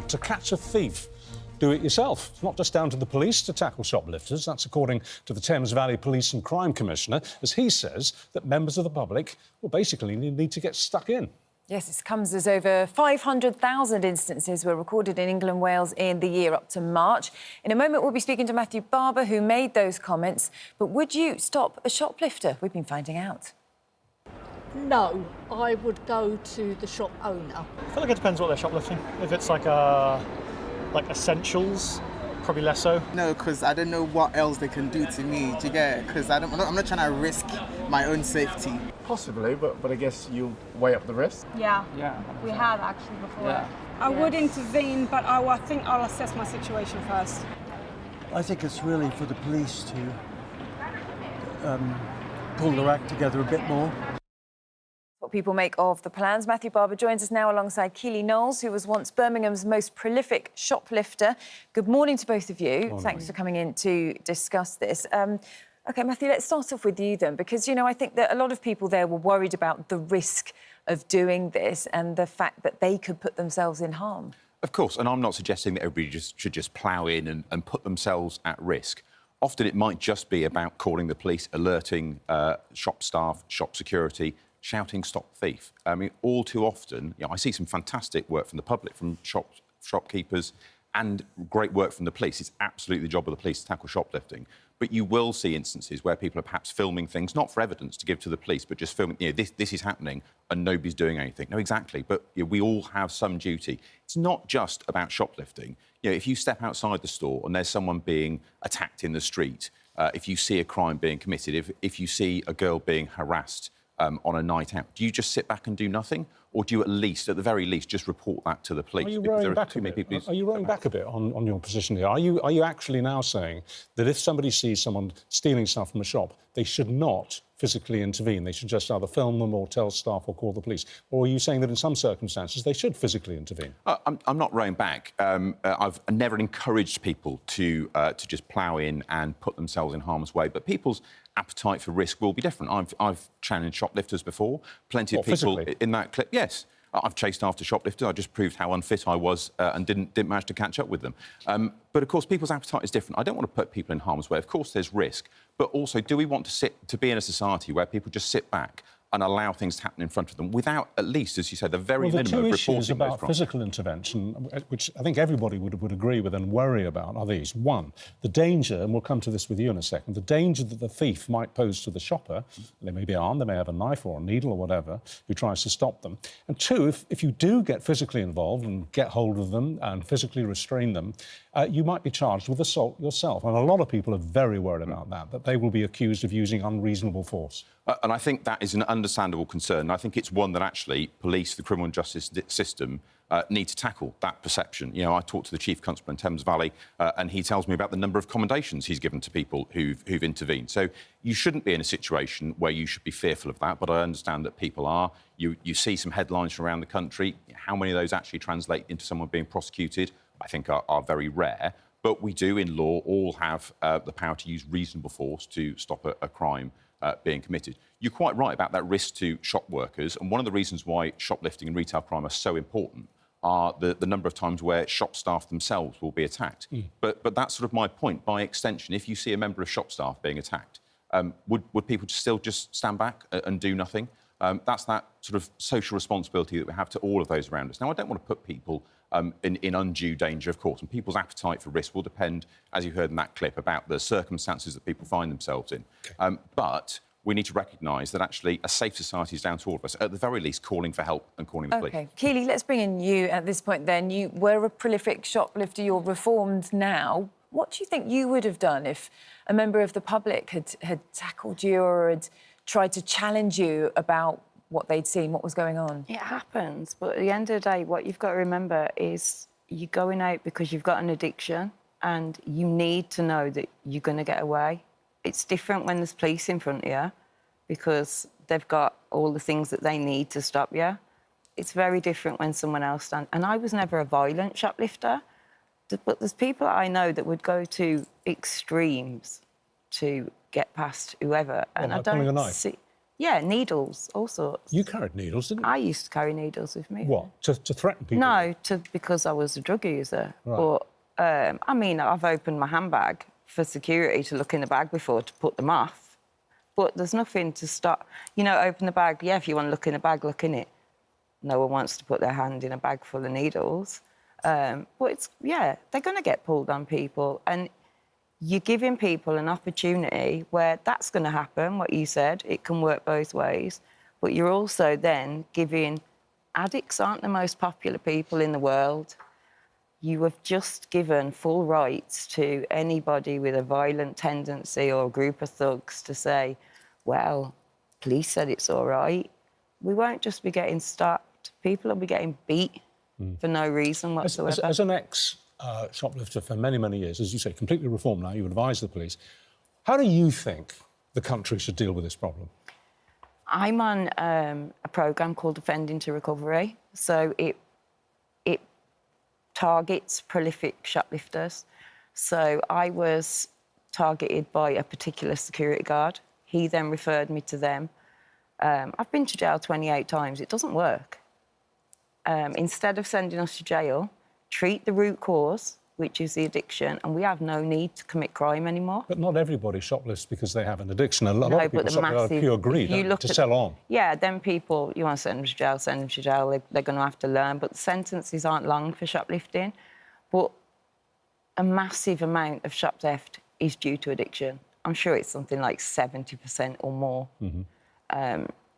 to catch a thief. Do it yourself. It's not just down to the police to tackle shoplifters. That's according to the Thames Valley Police and Crime Commissioner, as he says that members of the public will basically need to get stuck in. Yes, this comes as over 500,000 instances were recorded in England and Wales in the year up to March. In a moment, we'll be speaking to Matthew Barber, who made those comments. But would you stop a shoplifter? We've been finding out. No, I would go to the shop owner. I feel like it depends what they're shoplifting. If it's like essentials, probably less so. No, because I don't know what else they can do to me. Do you get it? Because I'm not trying to risk my own safety. Possibly, but I guess you'll weigh up the risk. Yeah, 100%. we have actually before. Yeah. I would intervene, but I think I'll assess my situation first. I think it's really for the police to pull their act together a bit more. What people make of the plans. Matthew Barber joins us now alongside Keely Knowles, who was once Birmingham's most prolific shoplifter. Good morning to both of you. Morning. Thanks for coming in to discuss this. OK, Matthew, let's start off with you then, because, you know, I think that a lot of people there were worried about the risk of doing this and the fact that they could put themselves in harm. Of course, and I'm not suggesting that everybody should just plough in and put themselves at risk. Often it might just be about calling the police, alerting shop staff, shop security, shouting, "Stop thief." I mean, all too often, you know, I see some fantastic work from the public, from shopkeepers, and great work from the police. It's absolutely the job of the police to tackle shoplifting. But you will see instances where people are perhaps filming things, not for evidence to give to the police, but just filming, you know, this is happening and nobody's doing anything. No, exactly. But you know, we all have some duty. It's not just about shoplifting. You know, if you step outside the store and there's someone being attacked in the street, if you see a crime being committed, if you see a girl being harassed on a night out, do you just sit back and do nothing? Or do you at least, at the very least, just report that to the police? Are you rowing back a bit? Are you rowing back a bit on your position here? Are you actually now saying that if somebody sees someone stealing stuff from a shop, they should not physically intervene? They should just either film them or tell staff or call the police? Or are you saying that in some circumstances they should physically intervene? I'm not rowing back. I've never encouraged people to just plough in and put themselves in harm's way, but people's appetite for risk will be different. I've challenged shoplifters before. Plenty of people physically? In that clip. Yes, I've chased after shoplifters. I just proved how unfit I was and didn't manage to catch up with them. But of course, people's appetite is different. I don't want to put people in harm's way. Of course, there's risk, but also, do we want to be in a society where people just sit back and allow things to happen in front of them without, at least, as you said, the very minimum of reporting those crimes? The two issues about physical intervention, which I think everybody would agree with and worry about, are these. One, the danger, and we'll come to this with you in a second, the danger that the thief might pose to the shopper. They may be armed, they may have a knife or a needle or whatever, who tries to stop them. And two, if you do get physically involved and get hold of them and physically restrain them, you might be charged with assault yourself. And a lot of people are very worried about that they will be accused of using unreasonable force. And I think that is an understandable concern. I think it's one that actually police, the criminal justice system, need to tackle, that perception. You know, I talked to the Chief Constable in Thames Valley and he tells me about the number of commendations he's given to people who've intervened. So you shouldn't be in a situation where you should be fearful of that, but I understand that people are. You see some headlines from around the country. How many of those actually translate into someone being prosecuted, I think are very rare. But we do, in law, all have the power to use reasonable force to stop a crime being committed. You're quite right about that risk to shop workers, and one of the reasons why shoplifting and retail crime are so important are the number of times where shop staff themselves will be attacked. But that's sort of my point. By extension, if you see a member of shop staff being attacked, would people still just stand back and do nothing? That's that sort of social responsibility that we have to all of those around us. Now, I don't want to put people in undue danger, of course, and people's appetite for risk will depend, as you heard in that clip, about the circumstances that people find themselves in. Okay. But we need to recognise that actually a safe society is down to all of us, at the very least calling for help and calling the police. OK. Keely, let's bring in you at this point then. You were a prolific shoplifter, you're reformed now. What do you think you would have done if a member of the public had tackled you or had tried to challenge you about what they'd seen, what was going on? It happens, but at the end of the day, what you've got to remember is you're going out because you've got an addiction and you need to know that you're going to get away. It's different when there's police in front of you because they've got all the things that they need to stop you. It's very different when someone else stands. And I was never a violent shoplifter, but there's people I know that would go to extremes to get past whoever. And I don't see... Yeah, needles, all sorts. You carried needles, didn't you? I used to carry needles with me. What? To threaten people? No, because I was a drug user. Right. But, I mean, I've opened my handbag for security to look in the bag before to put them off. But there's nothing to stop. You know, open the bag. Yeah, if you want to look in a bag, look in it. No one wants to put their hand in a bag full of needles. But it's, yeah, they're going to get pulled on people. And you're giving people an opportunity where that's going to happen, what you said. It can work both ways. But you're also then giving... Addicts aren't the most popular people in the world. You have just given full rights to anybody with a violent tendency or a group of thugs to say, well, police said it's all right. We won't just be getting stopped. People will be getting beat for no reason whatsoever. As an ex-shoplifter for many, many years, as you say, completely reformed now, you advise the police. How do you think the country should deal with this problem? I'm on a programme called Offending to Recovery. So it targets prolific shoplifters. So I was targeted by a particular security guard. He then referred me to them. I've been to jail 28 times. It doesn't work. Instead of sending us to jail, treat the root cause, which is the addiction, and we have no need to commit crime anymore. But not everybody shoplifts because they have an addiction. A lot of people shoplift out of pure greed to sell on. Yeah, then people, you want to send them to jail, send them to jail. They're going to have to learn. But the sentences aren't long for shoplifting. But a massive amount of shop theft is due to addiction. I'm sure it's something like 70% or more.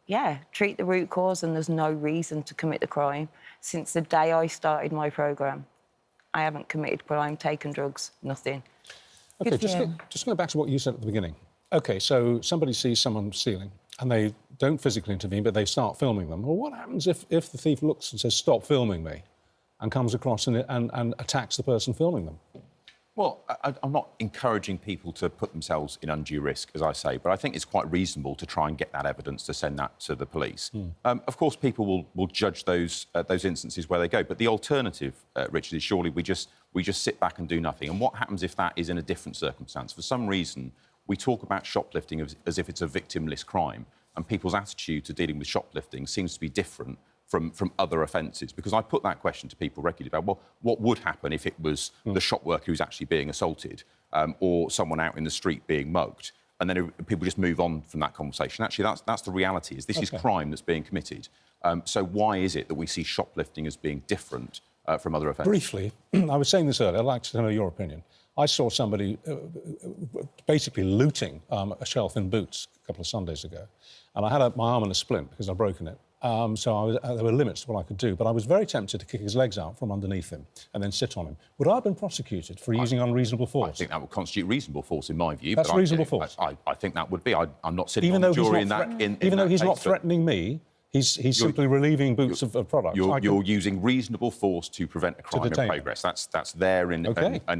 Yeah, treat the root cause, and there's no reason to commit the crime. Since the day I started my programme, I haven't committed crime, taken drugs, nothing. OK, just going back to what you said at the beginning. OK, so somebody sees someone stealing and they don't physically intervene, but they start filming them. Well, what happens if the thief looks and says, stop filming me, and comes across and attacks the person filming them? Well, I'm not encouraging people to put themselves in undue risk, as I say, but I think it's quite reasonable to try and get that evidence to send that to the police. Of course, people will judge those instances where they go, but the alternative, Richard, is surely we just sit back and do nothing. And what happens if that is in a different circumstance? For some reason, we talk about shoplifting as if it's a victimless crime, and people's attitude to dealing with shoplifting seems to be different from other offences, because I put that question to people regularly about, well, what would happen if it was the shop worker who's actually being assaulted or someone out in the street being mugged? And then people just move on from that conversation. Actually, that's the reality, is this is crime that's being committed. So why is it that we see shoplifting as being different from other offences? Briefly, I was saying this earlier, I'd like to know your opinion. I saw somebody basically looting a shelf in Boots a couple of Sundays ago, and I had my arm in a splint because I'd broken it. So there were limits to what I could do, but I was very tempted to kick his legs out from underneath him and then sit on him. Would I have been prosecuted for using unreasonable force? I think that would constitute reasonable force, in my view. That's reasonable force? I think that would be. I'm not sitting on the jury in that case. Even though he's not threatening me, he's simply relieving Boots of product. You're using reasonable force to prevent a crime in progress. That's there and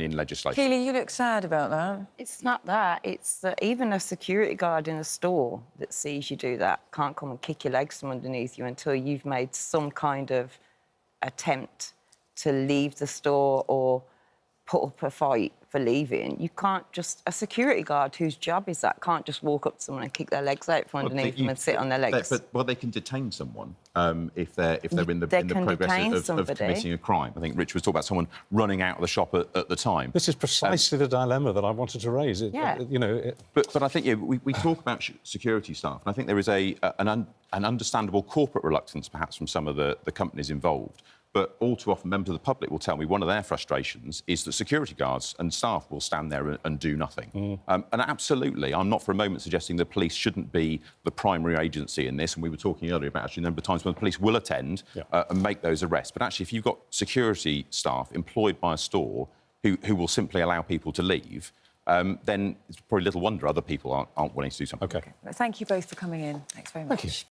in legislation. Keely, you look sad about that. It's not that. It's that even a security guard in a store that sees you do that can't come and kick your legs from underneath you until you've made some kind of attempt to leave the store or put up a fight for leaving. You can't just... A security guard whose job is that can't just walk up to someone and kick their legs out from underneath them and sit on their legs. But they can detain someone if they're in the progress of committing a crime. I think Rich was talking about someone running out of the shop at the time. This is precisely the dilemma that I wanted to raise. But I think we talk about security staff, and I think there is an understandable corporate reluctance, perhaps, from some of the companies involved. But all too often, members of the public will tell me one of their frustrations is that security guards and staff will stand there and do nothing. And absolutely, I'm not for a moment suggesting the police shouldn't be the primary agency in this. And we were talking earlier about actually a number of times when the police will attend and make those arrests. But actually, if you've got security staff employed by a store who will simply allow people to leave, then it's probably little wonder other people aren't wanting to do something. OK. Thank you both for coming in. Thanks very much. Thank you.